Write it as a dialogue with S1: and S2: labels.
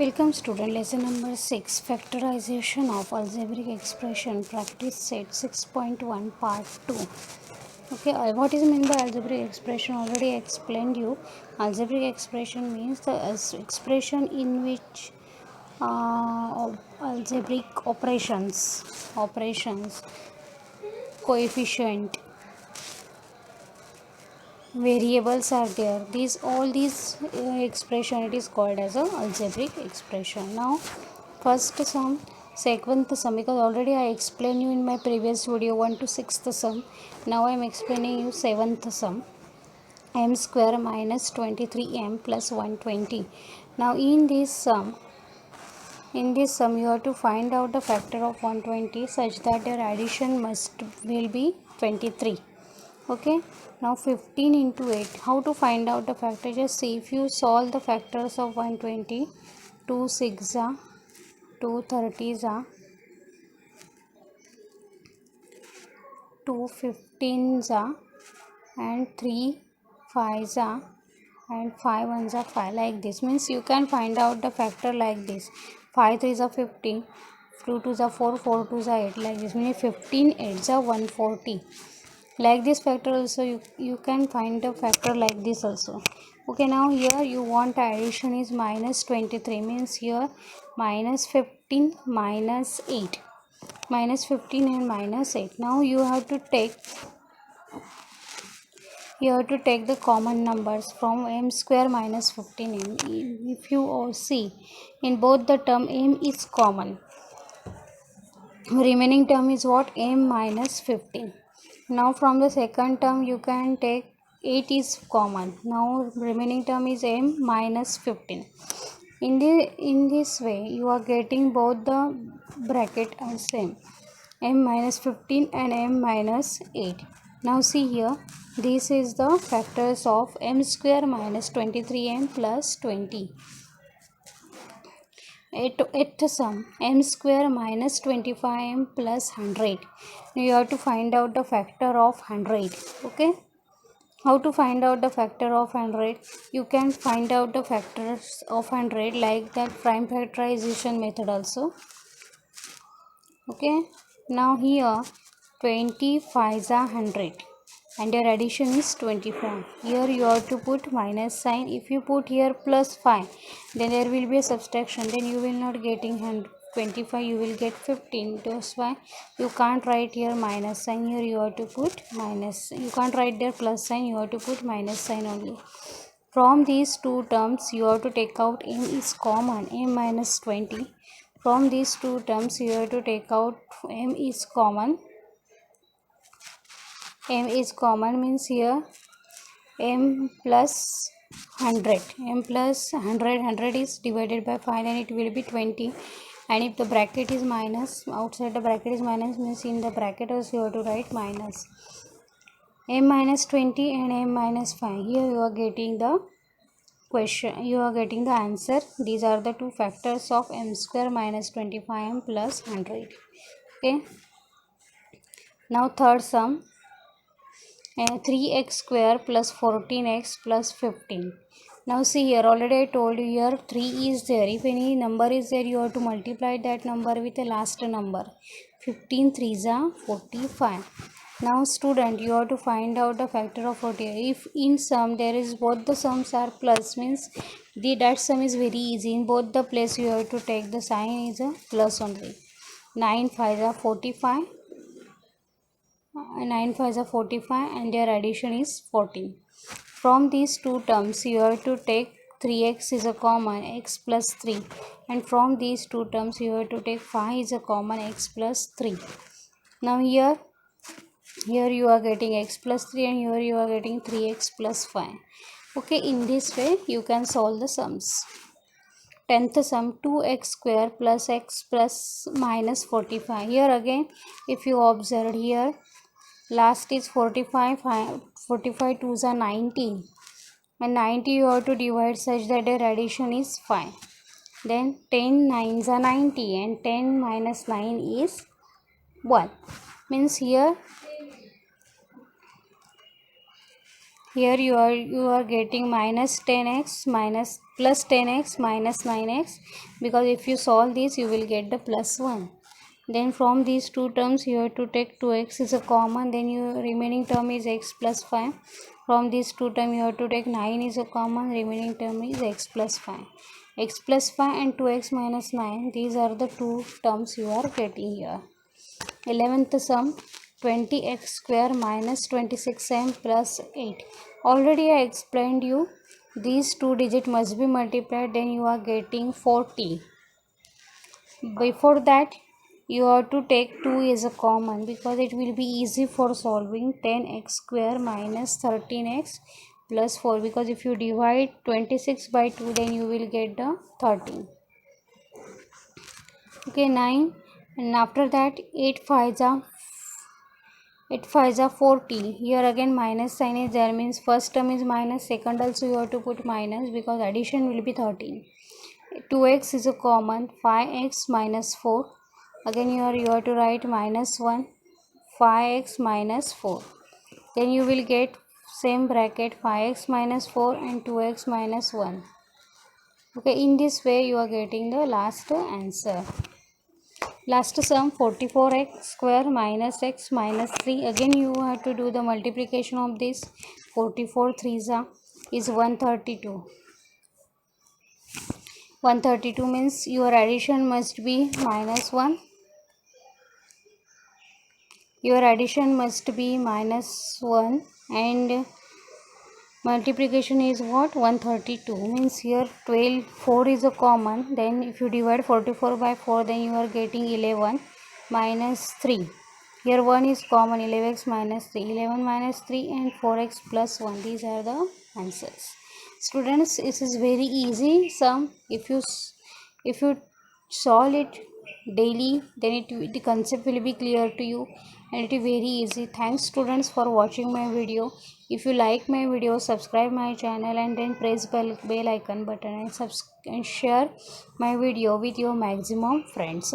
S1: Welcome student, lesson number 6, factorization of algebraic expression, practice set 6.1 part 2. Okay, what is meant by algebraic expression? Already explained you. Algebraic expression means the expression in which algebraic operations, coefficient, variables are there. Expression it is called as a algebraic expression. Now first sum, seventh sum, because already I explained you in my previous video 1 to 6th sum. Now I am explaining you 7th sum, m square minus 23m plus 120. Now in this sum you have to find out the factor of 120 such that their addition will be 23. Okay, now 15 into 8. How to find out the factor? Just see, if you solve the factors of 120, 2 6 are, 2 30s are, 2 15s are, and 3 5s are, and 5 1s are 5. Like this means you can find out the factor like this. 5 3s are 15, 2 2s are 4, 4 2s are 8. Like this means 15 8s are 140. Like this factor also you can find a factor like this also. Okay, now here you want addition is minus 23, means here minus 15 minus 8, minus 15 and minus 8. Now you have to take the common numbers from m square minus 15m. If you all see, in both the term m is common, remaining term is what? M minus 15. Now from the second term you can take 8 is common. Now remaining term is m minus 15. In this way you are getting both the bracket are same, m minus 15 and m minus 8. Now see here, this is the factors of m square minus 23m plus 20. At sum, m square minus 25m plus 100. Now you have to find out the factor of 100. Okay, how to find out the factor of 100? You can find out the factors of 100 like that prime factorization method also. Okay, now here 25 are 100 and your addition is 25. Here you have to put minus sign. If you put here plus 5, then there will be a subtraction, then you will not getting 25, you will get 15. That's why you can't write here minus sign, here you have to put minus. You can't write there plus sign, you have to put minus sign only. From these two terms you have to take out m is common, m minus 20. From these two terms you have to take out m is common. M is common means here m plus 100. M plus 100 is divided by 5 and it will be 20. And if the bracket is minus, outside the bracket is minus, means in the bracket also you have to write minus. M minus 20 and m minus 5. Here you are getting the question, you are getting the answer. These are the two factors of m square minus 25m plus 100. Okay, now third sum, 3x square plus 14x plus 15. Now see here, already I told you here 3 is there. If any number is there, you have to multiply that number with the last number. 15 3s are 45. Now student, you have to find out the factor of 40. If in sum there is both the sums are plus, means that sum is very easy. In both the place you have to take the sign is a plus only. 9 5s are 45. 9 5s are 45 and their addition is 14. From these two terms you have to take 3x is a common, x plus 3, and from these two terms you have to take 5 is a common, x plus 3. Now here you are getting x plus 3 and here you are getting 3x plus 5. Okay, in this way you can solve the sums. 10th sum, 2x square plus x plus minus 45. Here again if you observe here, last is 45, 45 2s are 90, and 90 you have to divide such that their addition is 5. Then 10 9s are 90 and 10 minus 9 is 1. Means here Here you are getting minus 10x minus plus 10x minus 9x, because if you solve this you will get the plus 1. Then from these two terms you have to take 2x is a common, then your remaining term is x plus 5. From these two terms you have to take 9 is a common, remaining term is x plus 5. X plus 5 and 2x minus 9, these are the two terms you are getting here. 11th sum, 20x square minus 26m plus 8. Already I explained you these two digits must be multiplied, then you are getting 40. Before that you have to take 2 as a common, because it will be easy for solving. 10x square minus 13x plus 4, because if you divide 26 by 2 then you will get the 13. Okay, 9, and after that 8 5s are 40. Here again minus sign is there, means first term is minus, second also you have to put minus, because addition will be 13. 2x is a common, 5x minus 4. Again you have to write minus 1, 5x minus 4. Then you will get same bracket 5x minus 4 and 2x minus 1. Okay, in this way you are getting the last answer. Last sum, 44x square minus x minus 3. Again you have to do the multiplication of this. 44 3s is 132. 132 means your addition must be minus 1. Your addition must be minus 1 and multiplication is what? 132. Means here 12, 4 is a common. Then if you divide 44 by 4, then you are getting 11 minus 3. Here 1 is common, 11x minus 3. 11 minus 3 and 4x plus 1. These are the answers. Students, this is very easy sum. If you solve it daily, then the concept will be clear to you, and it is very easy. Thanks students for watching my video. If you like my video, subscribe my channel and then press bell icon button, and share my video with your maximum friends.